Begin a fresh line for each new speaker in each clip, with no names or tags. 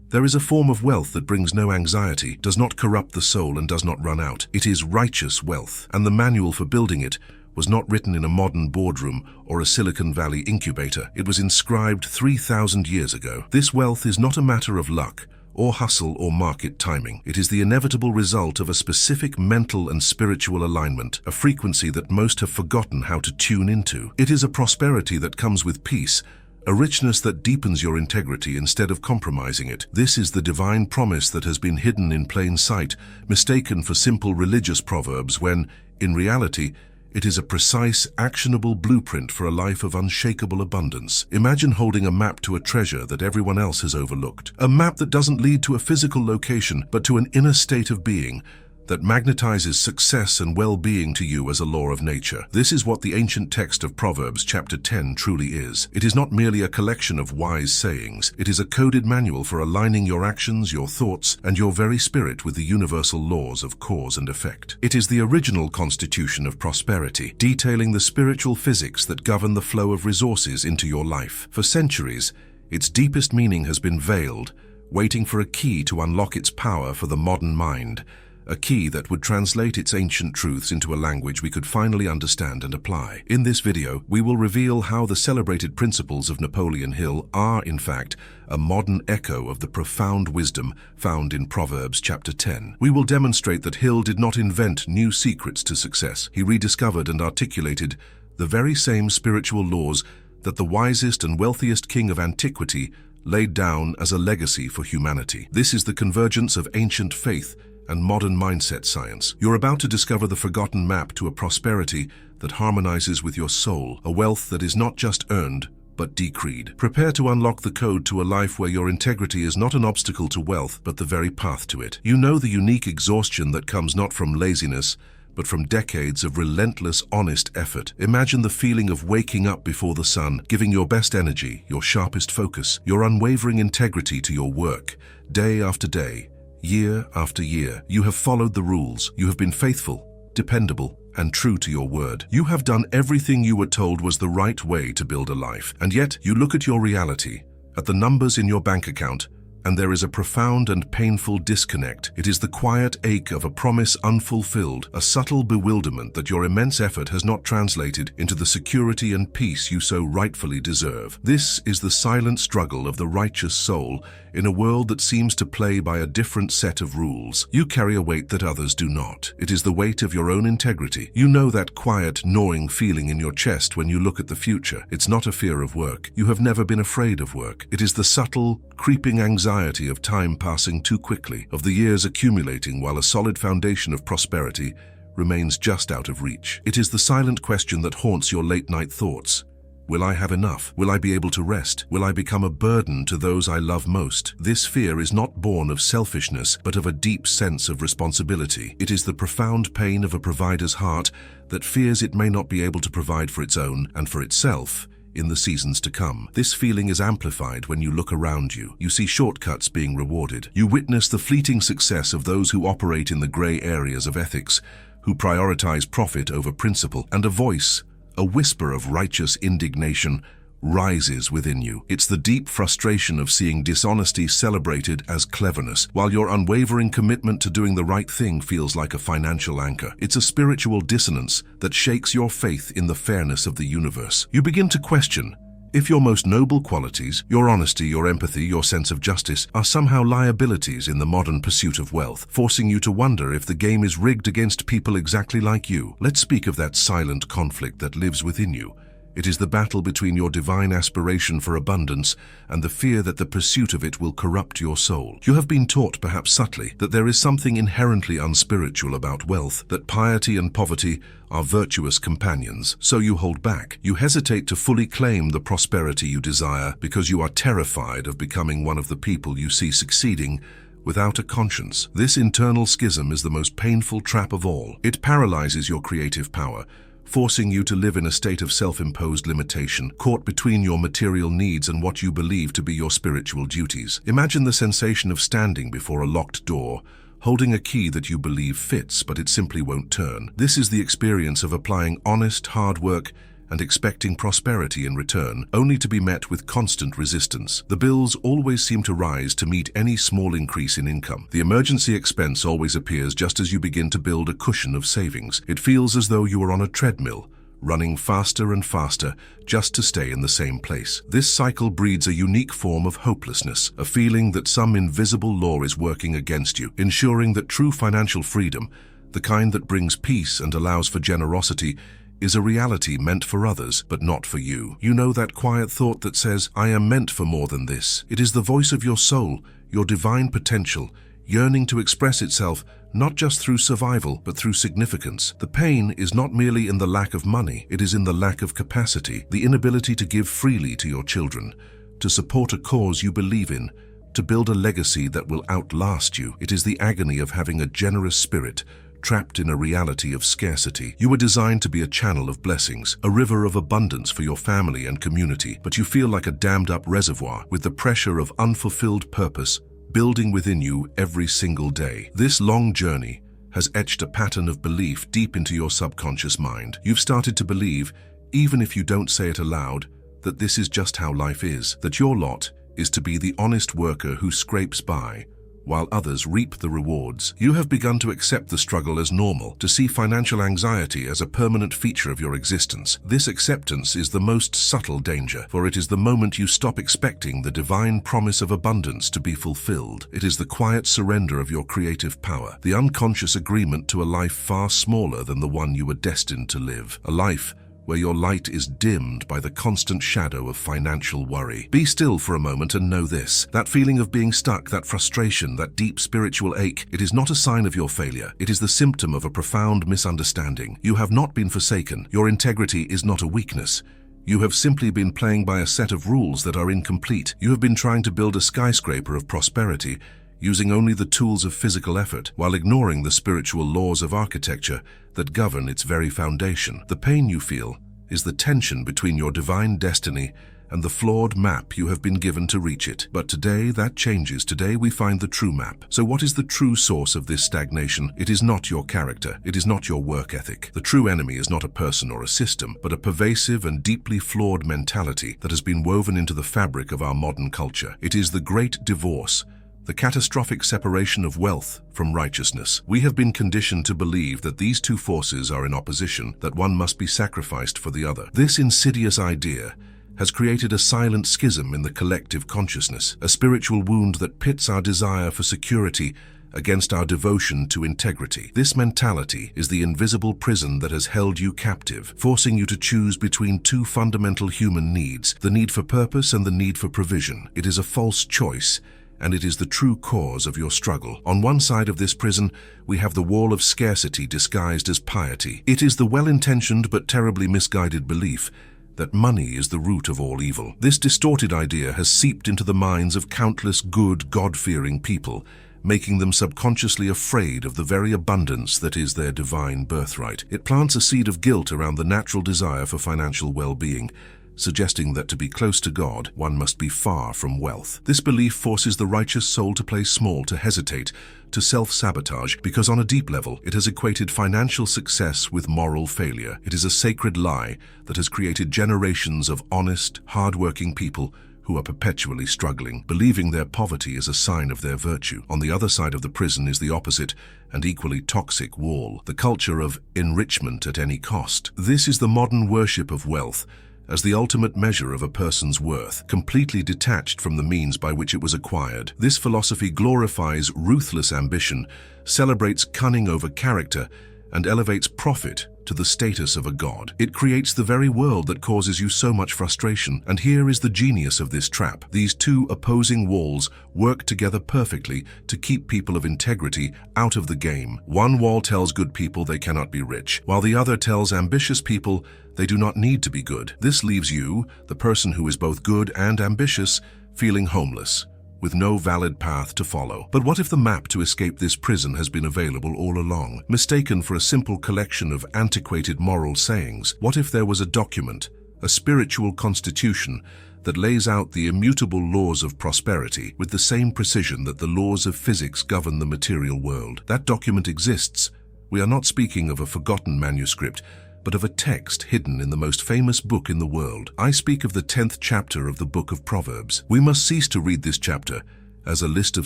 There is a form of wealth that brings no anxiety, does not corrupt the soul, and does not run out. It is righteous wealth, and the manual for building it was not written in a modern boardroom or a Silicon Valley incubator. It was inscribed 3,000 years ago. This wealth is not a matter of luck, or hustle, or market timing. It is the inevitable result of a specific mental and spiritual alignment, a frequency that most have forgotten how to tune into. It is a prosperity that comes with peace, a richness that deepens your integrity instead of compromising it. This is the divine promise that has been hidden in plain sight, mistaken for simple religious proverbs when, in reality, it is a precise, actionable blueprint for a life of unshakable abundance. Imagine holding a map to a treasure that everyone else has overlooked. A map that doesn't lead to a physical location, but to an inner state of being that magnetizes success and well-being to you as a law of nature. This is what the ancient text of Proverbs chapter 10 truly is. It is not merely a collection of wise sayings. It is a coded manual for aligning your actions, your thoughts, and your very spirit with the universal laws of cause and effect. It is the original constitution of prosperity, detailing the spiritual physics that govern the flow of resources into your life. For centuries, its deepest meaning has been veiled, waiting for a key to unlock its power for the modern mind. A key that would translate its ancient truths into a language we could finally understand and apply. In this video, we will reveal how the celebrated principles of Napoleon Hill are, in fact, a modern echo of the profound wisdom found in Proverbs chapter 10. We will demonstrate that Hill did not invent new secrets to success. He rediscovered and articulated the very same spiritual laws that the wisest and wealthiest king of antiquity laid down as a legacy for humanity. This is the convergence of ancient faith and modern mindset science. You're about to discover the forgotten map to a prosperity that harmonizes with your soul, a wealth that is not just earned, but decreed. Prepare to unlock the code to a life where your integrity is not an obstacle to wealth, but the very path to it. You know the unique exhaustion that comes not from laziness, but from decades of relentless, honest effort. Imagine the feeling of waking up before the sun, giving your best energy, your sharpest focus, your unwavering integrity to your work, day after day, year after year. You have followed the rules. You have been faithful, dependable, and true to your word. You have done everything you were told was the right way to build a life. And yet, you look at your reality, at the numbers in your bank account, and there is a profound and painful disconnect. It is the quiet ache of a promise unfulfilled, a subtle bewilderment that your immense effort has not translated into the security and peace you so rightfully deserve. This is the silent struggle of the righteous soul in a world that seems to play by a different set of rules. You carry a weight that others do not. It is the weight of your own integrity. You know that quiet, gnawing feeling in your chest when you look at the future. It's not a fear of work. You have never been afraid of work. It is the subtle, creeping anxiety of time passing too quickly, of the years accumulating while a solid foundation of prosperity remains just out of reach. It is the silent question that haunts your late-night thoughts. Will I have enough? Will I be able to rest? Will I become a burden to those I love most? This fear is not born of selfishness, but of a deep sense of responsibility. It is the profound pain of a provider's heart that fears it may not be able to provide for its own and for itself in the seasons to come. This feeling is amplified when you look around you. You see shortcuts being rewarded. You witness the fleeting success of those who operate in the gray areas of ethics, who prioritize profit over principle, and a whisper of righteous indignation rises within you. It's the deep frustration of seeing dishonesty celebrated as cleverness, while your unwavering commitment to doing the right thing feels like a financial anchor. It's a spiritual dissonance that shakes your faith in the fairness of the universe. You begin to question if your most noble qualities, your honesty, your empathy, your sense of justice, are somehow liabilities in the modern pursuit of wealth, forcing you to wonder if the game is rigged against people exactly like you. Let's speak of that silent conflict that lives within you. It is the battle between your divine aspiration for abundance and the fear that the pursuit of it will corrupt your soul. You have been taught, perhaps subtly, that there is something inherently unspiritual about wealth, that piety and poverty are virtuous companions. So you hold back. You hesitate to fully claim the prosperity you desire because you are terrified of becoming one of the people you see succeeding without a conscience. This internal schism is the most painful trap of all. It paralyzes your creative power, forcing you to live in a state of self-imposed limitation, caught between your material needs and what you believe to be your spiritual duties. Imagine the sensation of standing before a locked door, holding a key that you believe fits, but it simply won't turn. This is the experience of applying honest, hard work and expecting prosperity in return, only to be met with constant resistance. The bills always seem to rise to meet any small increase in income. The emergency expense always appears just as you begin to build a cushion of savings. It feels as though you are on a treadmill, running faster and faster just to stay in the same place. This cycle breeds a unique form of hopelessness, a feeling that some invisible law is working against you, ensuring that true financial freedom, the kind that brings peace and allows for generosity, is a reality meant for others, but not for you. You know that quiet thought that says, "I am meant for more than this." It is the voice of your soul, your divine potential, yearning to express itself not just through survival, but through significance. The pain is not merely in the lack of money, it is in the lack of capacity, the inability to give freely to your children, to support a cause you believe in, to build a legacy that will outlast you. It is the agony of having a generous spirit, trapped in a reality of scarcity. You were designed to be a channel of blessings, a river of abundance for your family and community, but you feel like a dammed-up reservoir with the pressure of unfulfilled purpose building within you every single day. This long journey has etched a pattern of belief deep into your subconscious mind. You've started to believe, even if you don't say it aloud, that this is just how life is, that your lot is to be the honest worker who scrapes by, while others reap the rewards. You have begun to accept the struggle as normal, to see financial anxiety as a permanent feature of your existence. This acceptance is the most subtle danger, for it is the moment you stop expecting the divine promise of abundance to be fulfilled. It is the quiet surrender of your creative power, the unconscious agreement to a life far smaller than the one you were destined to live, a life where your light is dimmed by the constant shadow of financial worry. Be still for a moment and know this. That feeling of being stuck, that frustration, that deep spiritual ache, it is not a sign of your failure. It is the symptom of a profound misunderstanding. You have not been forsaken. Your integrity is not a weakness. You have simply been playing by a set of rules that are incomplete. You have been trying to build a skyscraper of prosperity, using only the tools of physical effort, while ignoring the spiritual laws of architecture that govern its very foundation. The pain you feel is the tension between your divine destiny and the flawed map you have been given to reach it. But today that changes. Today we find the true map. So what is the true source of this stagnation? It is not your character. It is not your work ethic. The true enemy is not a person or a system, but a pervasive and deeply flawed mentality that has been woven into the fabric of our modern culture. It is the great divorce, the catastrophic separation of wealth from righteousness. We have been conditioned to believe that these two forces are in opposition, that one must be sacrificed for the other. This insidious idea has created a silent schism in the collective consciousness, a spiritual wound that pits our desire for security against our devotion to integrity. This mentality is the invisible prison that has held you captive, forcing you to choose between two fundamental human needs, the need for purpose and the need for provision. It is a false choice, and it is the true cause of your struggle. On one side of this prison, we have the wall of scarcity disguised as piety. It is the well-intentioned but terribly misguided belief that money is the root of all evil. This distorted idea has seeped into the minds of countless good, God-fearing people, making them subconsciously afraid of the very abundance that is their divine birthright. It plants a seed of guilt around the natural desire for financial well-being, suggesting that to be close to God, one must be far from wealth. This belief forces the righteous soul to play small, to hesitate, to self-sabotage, because on a deep level, it has equated financial success with moral failure. It is a sacred lie that has created generations of honest, hard-working people who are perpetually struggling, believing their poverty is a sign of their virtue. On the other side of the prison is the opposite and equally toxic wall, the culture of enrichment at any cost. This is the modern worship of wealth as the ultimate measure of a person's worth, completely detached from the means by which it was acquired. This philosophy glorifies ruthless ambition, celebrates cunning over character, and elevates profit to the status of a god. It creates the very world that causes you so much frustration. And here is the genius of this trap. These two opposing walls work together perfectly to keep people of integrity out of the game. One wall tells good people they cannot be rich, while the other tells ambitious people they do not need to be good. This leaves you, the person who is both good and ambitious, feeling homeless, with no valid path to follow. But what if the map to escape this prison has been available all along, mistaken for a simple collection of antiquated moral sayings? What if there was a document, a spiritual constitution, that lays out the immutable laws of prosperity with the same precision that the laws of physics govern the material world? That document exists. We are not speaking of a forgotten manuscript, but of a text hidden in the most famous book in the world. I speak of the 10th chapter of the book of Proverbs. We must cease to read this chapter as a list of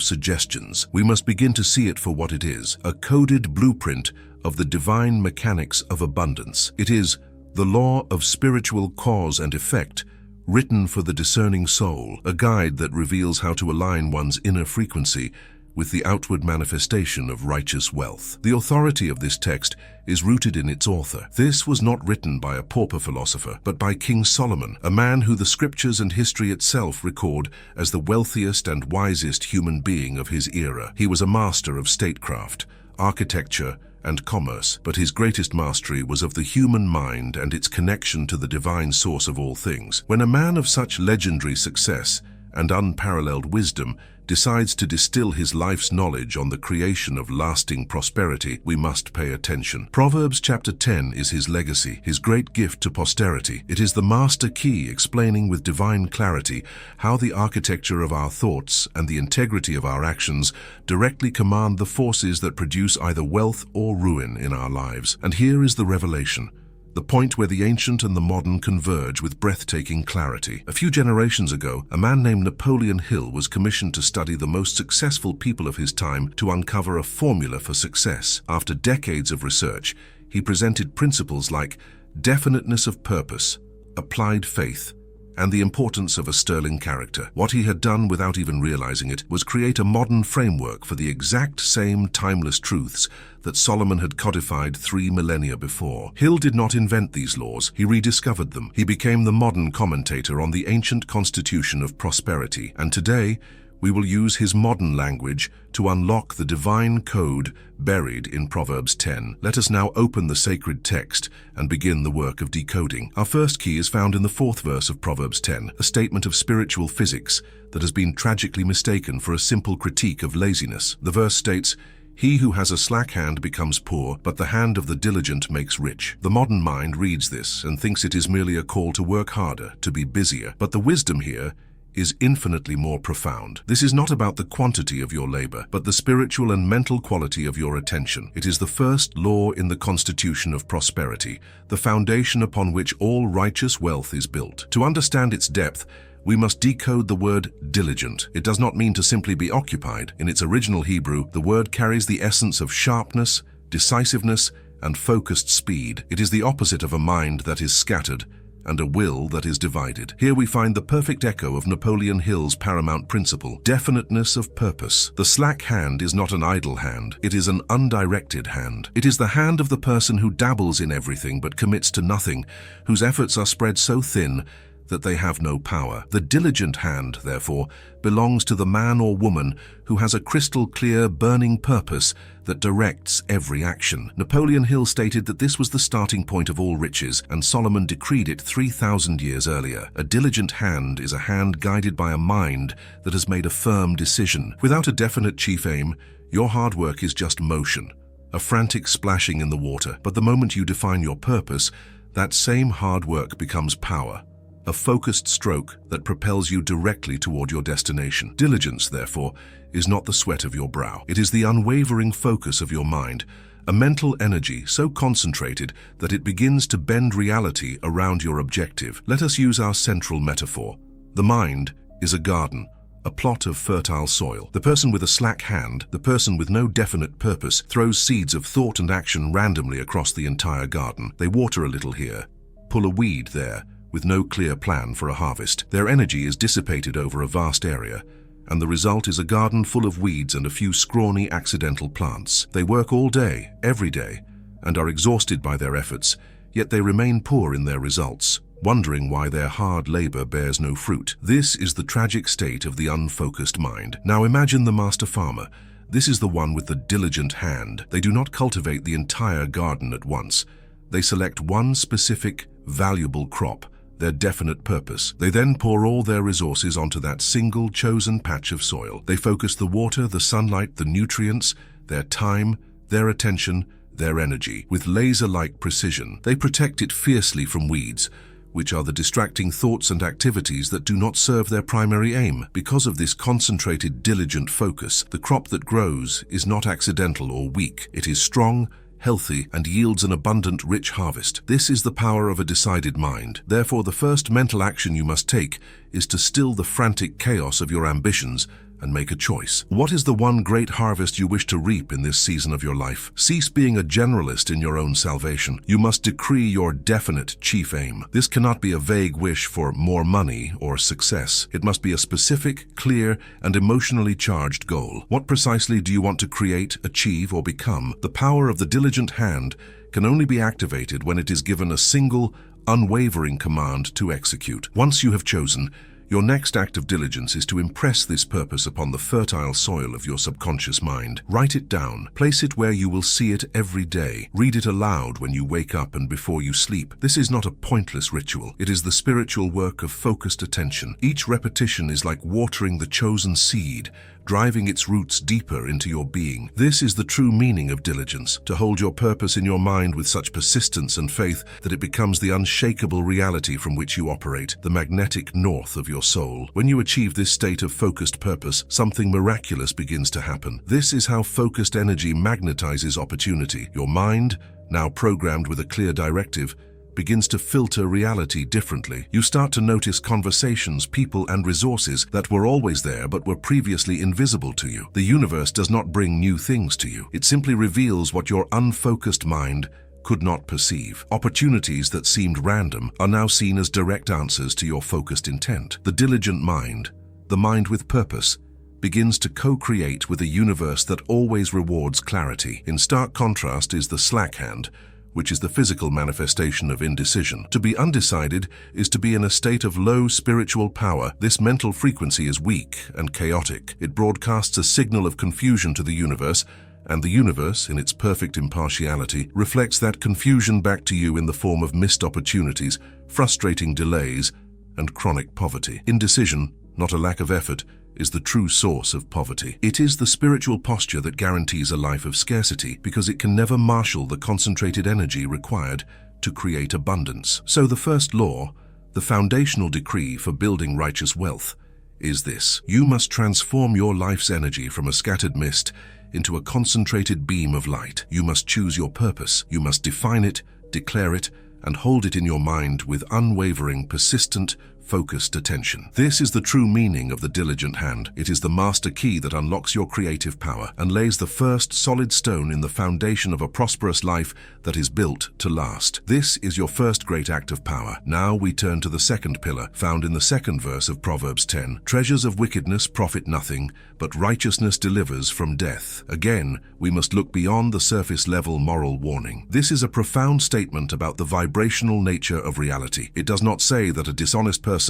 suggestions. We must begin to see it for what it is, a coded blueprint of the divine mechanics of abundance. It is the law of spiritual cause and effect, written for the discerning soul, a guide that reveals how to align one's inner frequency with the outward manifestation of righteous wealth. The authority of this text is rooted in its author. This was not written by a pauper philosopher, but by King Solomon, a man who the scriptures and history itself record as the wealthiest and wisest human being of his era. He was a master of statecraft, architecture, and commerce, but his greatest mastery was of the human mind and its connection to the divine source of all things. When a man of such legendary success and unparalleled wisdom decides to distill his life's knowledge on the creation of lasting prosperity, we must pay attention. Proverbs chapter 10 is his legacy, his great gift to posterity. It is the master key explaining with divine clarity how the architecture of our thoughts and the integrity of our actions directly command the forces that produce either wealth or ruin in our lives. And here is the revelation, the point where the ancient and the modern converge with breathtaking clarity. A few generations ago, a man named Napoleon Hill was commissioned to study the most successful people of his time to uncover a formula for success. After decades of research, he presented principles like definiteness of purpose, applied faith, and the importance of a sterling character. What he had done without even realizing it was create a modern framework for the exact same timeless truths that Solomon had codified 3 millennia before. Hill did not invent these laws, he rediscovered them. He became the modern commentator on the ancient constitution of prosperity, and today we will use his modern language to unlock the divine code buried in Proverbs 10. Let us now open the sacred text and begin the work of decoding. Our first key is found in the 4th verse of Proverbs 10, a statement of spiritual physics that has been tragically mistaken for a simple critique of laziness. The verse states, "He who has a slack hand becomes poor, but the hand of the diligent makes rich." The modern mind reads this and thinks it is merely a call to work harder, to be busier. But the wisdom here is infinitely more profound. This is not about the quantity of your labor, but the spiritual and mental quality of your attention. It is the first law in the constitution of prosperity, the foundation upon which all righteous wealth is built. To understand its depth, we must decode the word diligent. It does not mean to simply be occupied. In its original Hebrew, the word carries the essence of sharpness, decisiveness, and focused speed. It is the opposite of a mind that is scattered and a will that is divided. Here we find the perfect echo of Napoleon Hill's paramount principle, definiteness of purpose. The slack hand is not an idle hand, it is an undirected hand. It is the hand of the person who dabbles in everything but commits to nothing, whose efforts are spread so thin that they have no power. The diligent hand, therefore, belongs to the man or woman who has a crystal clear, burning purpose that directs every action. Napoleon Hill stated that this was the starting point of all riches, and Solomon decreed it 3,000 years earlier. A diligent hand is a hand guided by a mind that has made a firm decision. Without a definite chief aim, your hard work is just motion, a frantic splashing in the water. But the moment you define your purpose, that same hard work becomes power, a focused stroke that propels you directly toward your destination. Diligence, therefore, is not the sweat of your brow. It is the unwavering focus of your mind, a mental energy so concentrated that it begins to bend reality around your objective. Let us use our central metaphor. The mind is a garden, a plot of fertile soil. The person with a slack hand, the person with no definite purpose, throws seeds of thought and action randomly across the entire garden. They water a little here, pull a weed there, with no clear plan for a harvest. Their energy is dissipated over a vast area, and the result is a garden full of weeds and a few scrawny accidental plants. They work all day, every day, and are exhausted by their efforts, yet they remain poor in their results, wondering why their hard labor bears no fruit. This is the tragic state of the unfocused mind. Now imagine the master farmer. This is the one with the diligent hand. They do not cultivate the entire garden at once. They select one specific, valuable crop, their definite purpose. They then pour all their resources onto that single chosen patch of soil. They focus the water, the sunlight, the nutrients, their time, their attention, their energy. With laser-like precision, they protect it fiercely from weeds, which are the distracting thoughts and activities that do not serve their primary aim. Because of this concentrated, diligent focus, the crop that grows is not accidental or weak. It is strong, healthy, and yields an abundant, rich harvest. This is the power of a decided mind. Therefore, the first mental action you must take is to still the frantic chaos of your ambitions and make a choice. What is the one great harvest you wish to reap in this season of your life? Cease being a generalist in your own salvation. You must decree your definite chief aim. This cannot be a vague wish for more money or success. It must be a specific, clear, and emotionally charged goal. What precisely do you want to create, achieve, or become? The power of the diligent hand can only be activated when it is given a single, unwavering command to execute. Once you have chosen, your next act of diligence is to impress this purpose upon the fertile soil of your subconscious mind. Write it down. Place it where you will see it every day. Read it aloud when you wake up and before you sleep. This is not a pointless ritual. It is the spiritual work of focused attention. Each repetition is like watering the chosen seed, driving its roots deeper into your being. This is the true meaning of diligence, to hold your purpose in your mind with such persistence and faith that it becomes the unshakable reality from which you operate, the magnetic north of your soul. When you achieve this state of focused purpose, something miraculous begins to happen. This is how focused energy magnetizes opportunity. Your mind, now programmed with a clear directive, begins to filter reality differently. You start to notice conversations, people, and resources that were always there but were previously invisible to you. The universe does not bring new things to you. It simply reveals what your unfocused mind could not perceive. Opportunities that seemed random are now seen as direct answers to your focused intent. The diligent mind, the mind with purpose, begins to co-create with a universe that always rewards clarity. In stark contrast is the slack hand, which is the physical manifestation of indecision. To be undecided is to be in a state of low spiritual power. This mental frequency is weak and chaotic. It broadcasts a signal of confusion to the universe, and the universe, in its perfect impartiality, reflects that confusion back to you in the form of missed opportunities, frustrating delays, and chronic poverty. Indecision, not a lack of effort, is the true source of poverty. It is the spiritual posture that guarantees a life of scarcity because it can never marshal the concentrated energy required to create abundance. So the first law, the foundational decree for building righteous wealth, is this: you must transform your life's energy from a scattered mist into a concentrated beam of light. You must choose your purpose. You must define it, declare it, and hold it in your mind with unwavering, persistent, focused attention. This is the true meaning of the diligent hand. It is the master key that unlocks your creative power and lays the first solid stone in the foundation of a prosperous life that is built to last. This is your first great act of power. Now we turn to the second pillar, found in the second verse of Proverbs 10. Treasures of wickedness profit nothing, but righteousness delivers from death. Again, we must look beyond the surface level moral warning. This is a profound statement about the vibrational nature of reality. It does not say that a dishonest person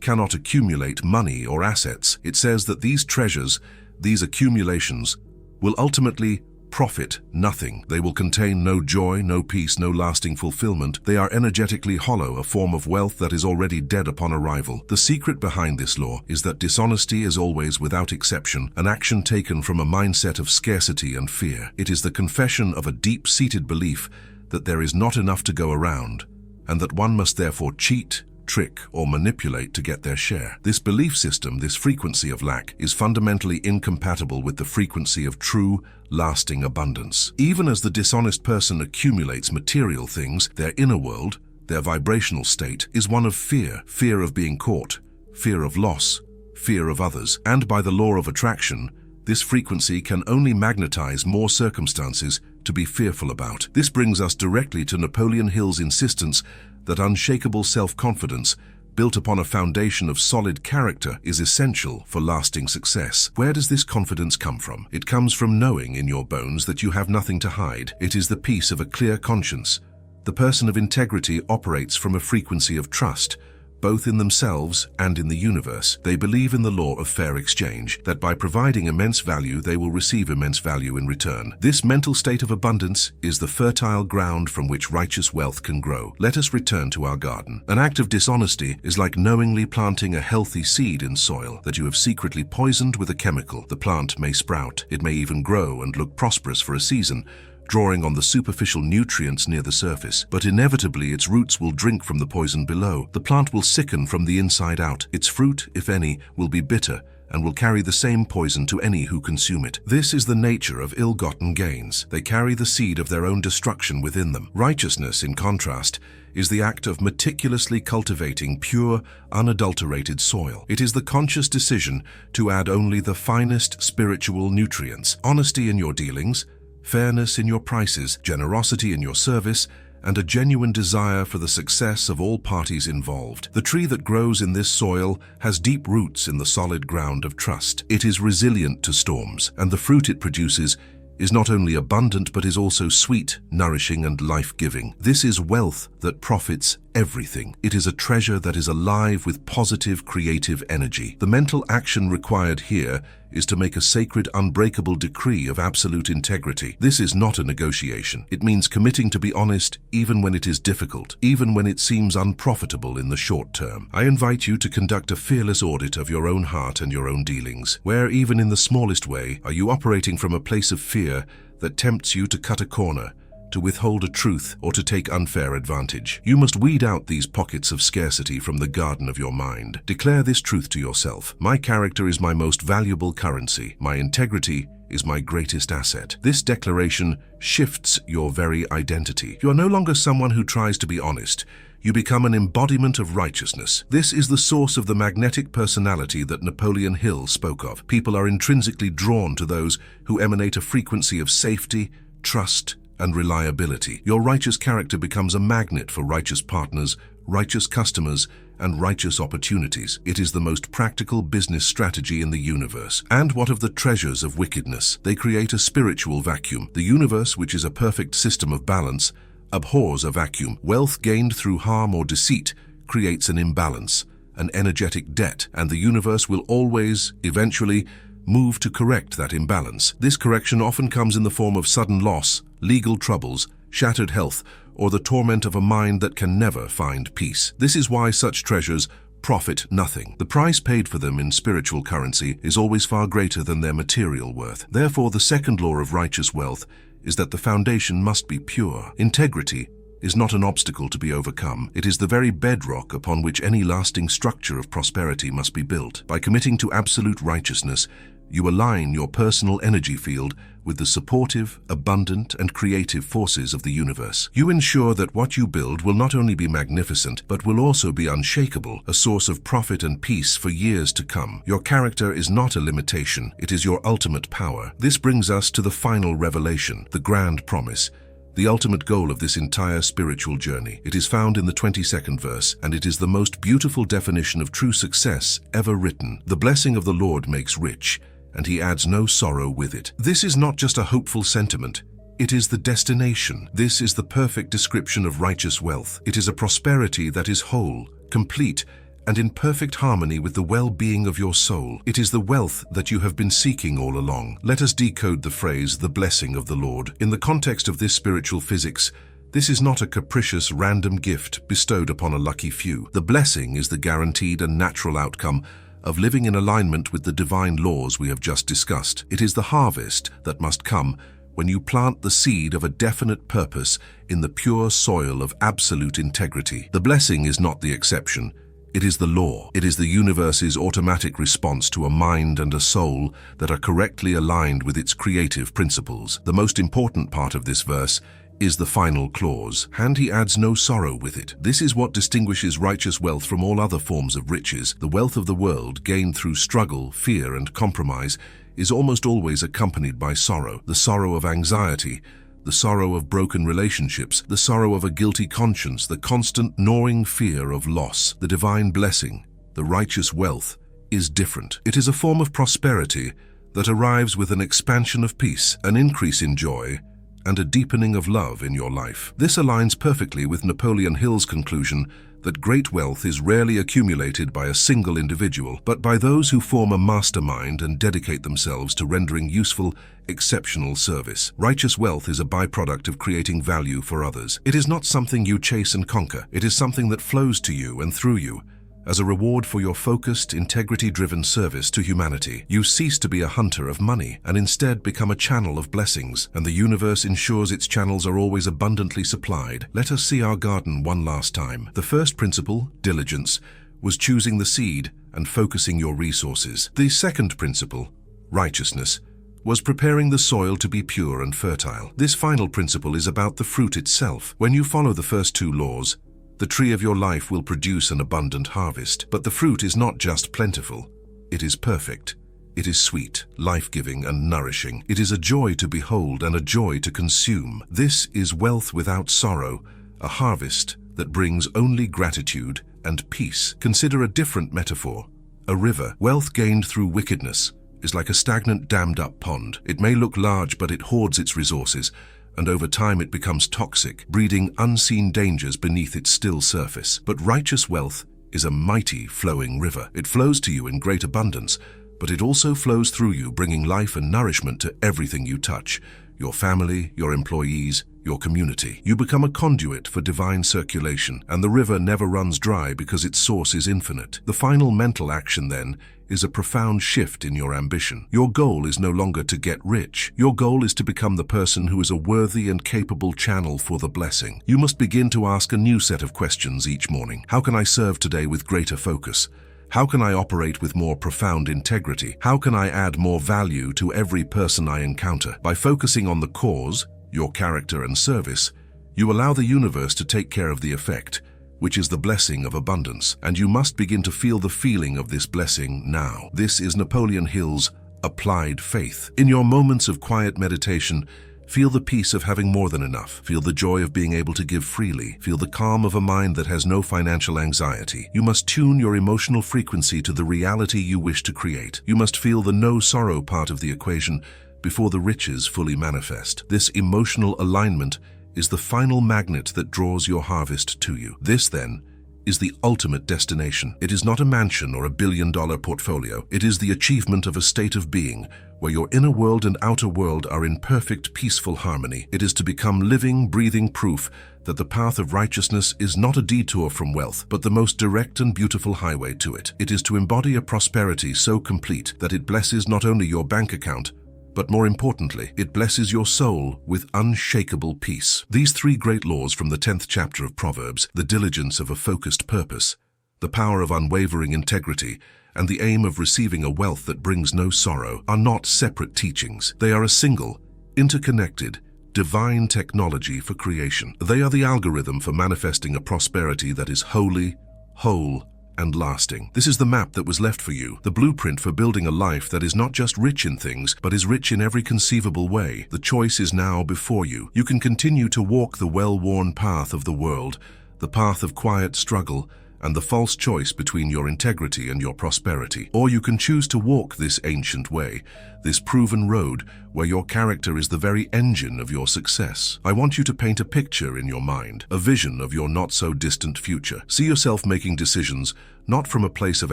cannot accumulate money or assets. It says that these treasures, these accumulations, will ultimately profit nothing. They will contain no joy, no peace, no lasting fulfillment. They are energetically hollow, a form of wealth that is already dead upon arrival. The secret behind this law is that dishonesty is always, without exception, an action taken from a mindset of scarcity and fear. It is the confession of a deep-seated belief that there is not enough to go around, and that one must therefore cheat, trick, or manipulate to get their share. This belief system, this frequency of lack, is fundamentally incompatible with the frequency of true, lasting abundance. Even as the dishonest person accumulates material things, their inner world, their vibrational state, is one of fear. Fear of being caught, fear of loss, fear of others. And by the law of attraction, this frequency can only magnetize more circumstances to be fearful about. This brings us directly to Napoleon Hill's insistence that unshakable self-confidence, built upon a foundation of solid character, is essential for lasting success. Where does this confidence come from? It comes from knowing in your bones that you have nothing to hide. It is the peace of a clear conscience. The person of integrity operates from a frequency of trust, both in themselves and in the universe. They believe in the law of fair exchange, that by providing immense value, they will receive immense value in return. This mental state of abundance is the fertile ground from which righteous wealth can grow. Let us return to our garden. An act of dishonesty is like knowingly planting a healthy seed in soil that you have secretly poisoned with a chemical. The plant may sprout, it may even grow and look prosperous for a season, drawing on the superficial nutrients near the surface, but inevitably its roots will drink from the poison below. The plant will sicken from the inside out. Its fruit, if any, will be bitter and will carry the same poison to any who consume it. This is the nature of ill-gotten gains. They carry the seed of their own destruction within them. Righteousness, in contrast, is the act of meticulously cultivating pure, unadulterated soil. It is the conscious decision to add only the finest spiritual nutrients, honesty in your dealings, fairness in your prices, generosity in your service, and a genuine desire for the success of all parties involved. The tree that grows in this soil has deep roots in the solid ground of trust. It is resilient to storms, and the fruit it produces is not only abundant but is also sweet, nourishing, and life-giving. This is wealth that profits everything. It is a treasure that is alive with positive, creative energy. The mental action required here is to make a sacred, unbreakable decree of absolute integrity. This is not a negotiation. It means committing to be honest even when it is difficult, even when it seems unprofitable in the short term. I invite you to conduct a fearless audit of your own heart and your own dealings. Where, even in the smallest way, are you operating from a place of fear that tempts you to cut a corner, to withhold a truth, or to take unfair advantage? You must weed out these pockets of scarcity from the garden of your mind. Declare this truth to yourself: my character is my most valuable currency. My integrity is my greatest asset. This declaration shifts your very identity. You are no longer someone who tries to be honest. You become an embodiment of righteousness. This is the source of the magnetic personality that Napoleon Hill spoke of. People are intrinsically drawn to those who emanate a frequency of safety, trust, and reliability. Your righteous character becomes a magnet for righteous partners, righteous customers, and righteous opportunities. It is the most practical business strategy in the universe. And what of the treasures of wickedness? They create a spiritual vacuum. The universe, which is a perfect system of balance, abhors a vacuum. Wealth gained through harm or deceit creates an imbalance, an energetic debt, and the universe will always, eventually, move to correct that imbalance. This correction often comes in the form of sudden loss, legal troubles, shattered health, or the torment of a mind that can never find peace. This is why such treasures profit nothing. The price paid for them in spiritual currency is always far greater than their material worth. Therefore, the second law of righteous wealth is that the foundation must be pure. Integrity is not an obstacle to be overcome. It is the very bedrock upon which any lasting structure of prosperity must be built. By committing to absolute righteousness, you align your personal energy field with the supportive, abundant, and creative forces of the universe. You ensure that what you build will not only be magnificent, but will also be unshakable, a source of profit and peace for years to come. Your character is not a limitation, it is your ultimate power. This brings us to the final revelation, the grand promise, the ultimate goal of this entire spiritual journey. It is found in the 22nd verse, and it is the most beautiful definition of true success ever written. The blessing of the Lord makes rich, and he adds no sorrow with it. This is not just a hopeful sentiment, it is the destination. This is the perfect description of righteous wealth. It is a prosperity that is whole, complete, and in perfect harmony with the well-being of your soul. It is the wealth that you have been seeking all along. Let us decode the phrase, the blessing of the Lord. In the context of this spiritual physics, this is not a capricious, random gift bestowed upon a lucky few. The blessing is the guaranteed and natural outcome of living in alignment with the divine laws we have just discussed. It is the harvest that must come when you plant the seed of a definite purpose in the pure soil of absolute integrity. The blessing is not the exception. It is the law. It is the universe's automatic response to a mind and a soul that are correctly aligned with its creative principles. The most important part of this verse is the final clause, and he adds no sorrow with it. This is what distinguishes righteous wealth from all other forms of riches. The wealth of the world, gained through struggle, fear, and compromise, is almost always accompanied by sorrow. The sorrow of anxiety, the sorrow of broken relationships, the sorrow of a guilty conscience, the constant gnawing fear of loss. The divine blessing, the righteous wealth, is different. It is a form of prosperity that arrives with an expansion of peace, an increase in joy, and a deepening of love in your life. This aligns perfectly with Napoleon Hill's conclusion that great wealth is rarely accumulated by a single individual, but by those who form a mastermind and dedicate themselves to rendering useful, exceptional service. Righteous wealth is a byproduct of creating value for others. It is not something you chase and conquer. It is something that flows to you and through you, as a reward for your focused, integrity-driven service to humanity. You cease to be a hunter of money and instead become a channel of blessings, and the universe ensures its channels are always abundantly supplied. Let us see our garden one last time. The first principle, diligence, was choosing the seed and focusing your resources. The second principle, righteousness, was preparing the soil to be pure and fertile. This final principle is about the fruit itself. When you follow the first two laws, the tree of your life will produce an abundant harvest. But the fruit is not just plentiful, it is perfect. It is sweet, life-giving, and nourishing. It is a joy to behold and a joy to consume. This is wealth without sorrow, a harvest that brings only gratitude and peace. Consider a different metaphor. A river. Wealth gained through wickedness is like a stagnant, dammed-up pond. It may look large, but it hoards its resources, and over time it becomes toxic, breeding unseen dangers beneath its still surface. But righteous wealth is a mighty, flowing river. It flows to you in great abundance, but it also flows through you, bringing life and nourishment to everything you touch, your family, your employees, your community. You become a conduit for divine circulation, and the river never runs dry because its source is infinite. The final mental action, then, is a profound shift in your ambition. Your goal is no longer to get rich. Your goal is to become the person who is a worthy and capable channel for the blessing. You must begin to ask a new set of questions each morning. How can I serve today with greater focus? How can I operate with more profound integrity? How can I add more value to every person I encounter? By focusing on the cause, your character and service, you allow the universe to take care of the effect, which is the blessing of abundance. And you must begin to feel the feeling of this blessing now. This is Napoleon Hill's applied faith. In your moments of quiet meditation, feel the peace of having more than enough. Feel the joy of being able to give freely. Feel the calm of a mind that has no financial anxiety. You must tune your emotional frequency to the reality you wish to create. You must feel the no sorrow part of the equation before the riches fully manifest. This emotional alignment is the final magnet that draws your harvest to you. This, then, is the ultimate destination. It is not a mansion or a billion-dollar portfolio. It is the achievement of a state of being where your inner world and outer world are in perfect, peaceful harmony. It is to become living, breathing proof that the path of righteousness is not a detour from wealth, but the most direct and beautiful highway to it. It is to embody a prosperity so complete that it blesses not only your bank account, but more importantly, it blesses your soul with unshakable peace. These three great laws from the 10th chapter of Proverbs, the diligence of a focused purpose, the power of unwavering integrity, and the aim of receiving a wealth that brings no sorrow, are not separate teachings. They are a single, interconnected, divine technology for creation. They are the algorithm for manifesting a prosperity that is holy, whole, and lasting. This is the map that was left for you, the blueprint for building a life that is not just rich in things, but is rich in every conceivable way. The choice is now before you. You can continue to walk the well-worn path of the world, the path of quiet struggle, and the false choice between your integrity and your prosperity. Or you can choose to walk this ancient way, this proven road where your character is the very engine of your success. I want you to paint a picture in your mind, a vision of your not-so-distant future. See yourself making decisions not from a place of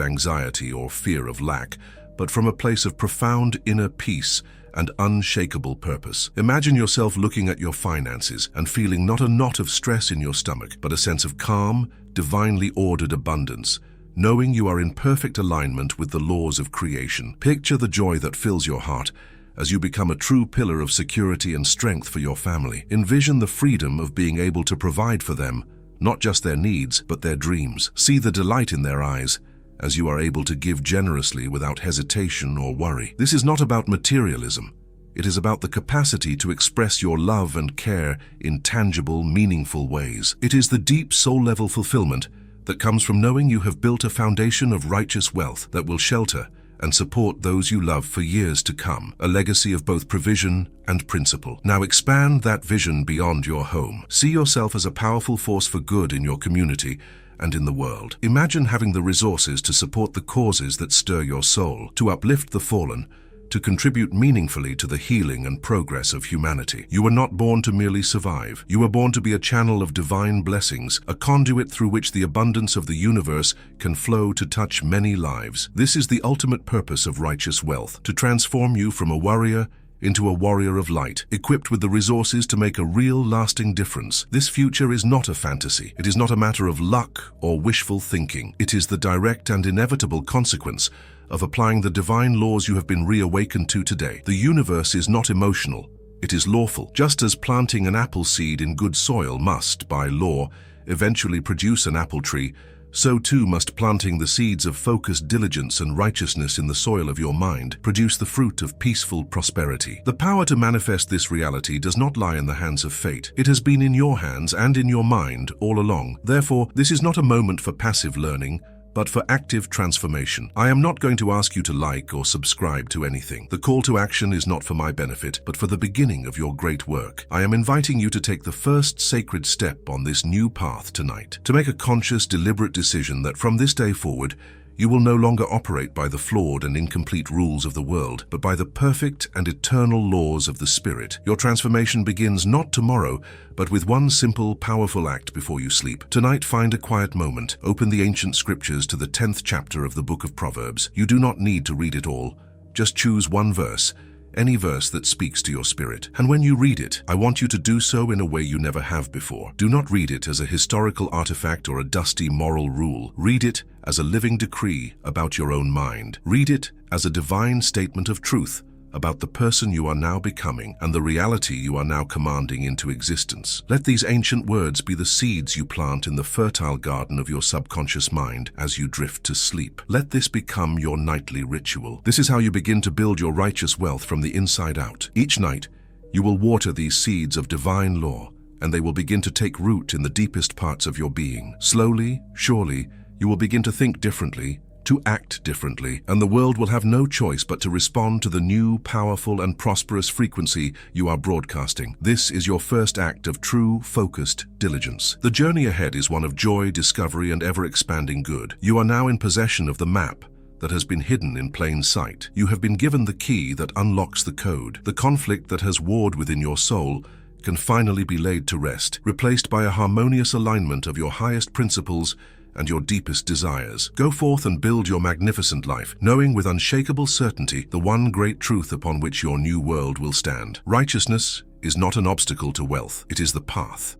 anxiety or fear of lack, but from a place of profound inner peace and unshakable purpose. Imagine yourself looking at your finances and feeling not a knot of stress in your stomach, but a sense of calm, divinely ordered abundance, knowing you are in perfect alignment with the laws of creation. Picture the joy that fills your heart as you become a true pillar of security and strength for your family. Envision the freedom of being able to provide for them, not just their needs, but their dreams. See the delight in their eyes as you are able to give generously without hesitation or worry. This is not about materialism. It is about the capacity to express your love and care in tangible, meaningful ways. It is the deep soul-level fulfillment that comes from knowing you have built a foundation of righteous wealth that will shelter and support those you love for years to come, a legacy of both provision and principle. Now expand that vision beyond your home. See yourself as a powerful force for good in your community and in the world. Imagine having the resources to support the causes that stir your soul, to uplift the fallen, to contribute meaningfully to the healing and progress of humanity. You were not born to merely survive. You were born to be a channel of divine blessings, a conduit through which the abundance of the universe can flow to touch many lives. This is the ultimate purpose of righteous wealth, to transform you from a warrior into a warrior of light, equipped with the resources to make a real, lasting difference. This future is not a fantasy. It is not a matter of luck or wishful thinking. It is the direct and inevitable consequence of applying the divine laws you have been reawakened to today. The universe is not emotional. It is lawful. Just as planting an apple seed in good soil must, by law, eventually produce an apple tree, so too must planting the seeds of focused diligence and righteousness in the soil of your mind produce the fruit of peaceful prosperity. The power to manifest this reality does not lie in the hands of fate. It has been in your hands and in your mind all along. Therefore, this is not a moment for passive learning, but for active transformation. I am not going to ask you to like or subscribe to anything. The call to action is not for my benefit, but for the beginning of your great work. I am inviting you to take the first sacred step on this new path tonight, to make a conscious, deliberate decision that from this day forward, you will no longer operate by the flawed and incomplete rules of the world, but by the perfect and eternal laws of the Spirit. Your transformation begins not tomorrow, but with one simple, powerful act before you sleep. Tonight, find a quiet moment. Open the ancient scriptures to the 10th chapter of the book of Proverbs. You do not need to read it all. Just choose one verse, any verse that speaks to your spirit. And when you read it, I want you to do so in a way you never have before. Do not read it as a historical artifact or a dusty moral rule. Read it as a living decree about your own mind. Read it as a divine statement of truth about the person you are now becoming and the reality you are now commanding into existence. Let these ancient words be the seeds you plant in the fertile garden of your subconscious mind as you drift to sleep. Let this become your nightly ritual. This is how you begin to build your righteous wealth from the inside out. Each night, you will water these seeds of divine law, and they will begin to take root in the deepest parts of your being. Slowly, surely, you will begin to think differently, to act differently, and the world will have no choice but to respond to the new, powerful, and prosperous frequency you are broadcasting. This is your first act of true, focused diligence. The journey ahead is one of joy, discovery, and ever-expanding good. You are now in possession of the map that has been hidden in plain sight. You have been given the key that unlocks the code. The conflict that has warred within your soul can finally be laid to rest, replaced by a harmonious alignment of your highest principles and your deepest desires. Go forth and build your magnificent life, knowing with unshakable certainty the one great truth upon which your new world will stand. Righteousness is not an obstacle to wealth, it is the path.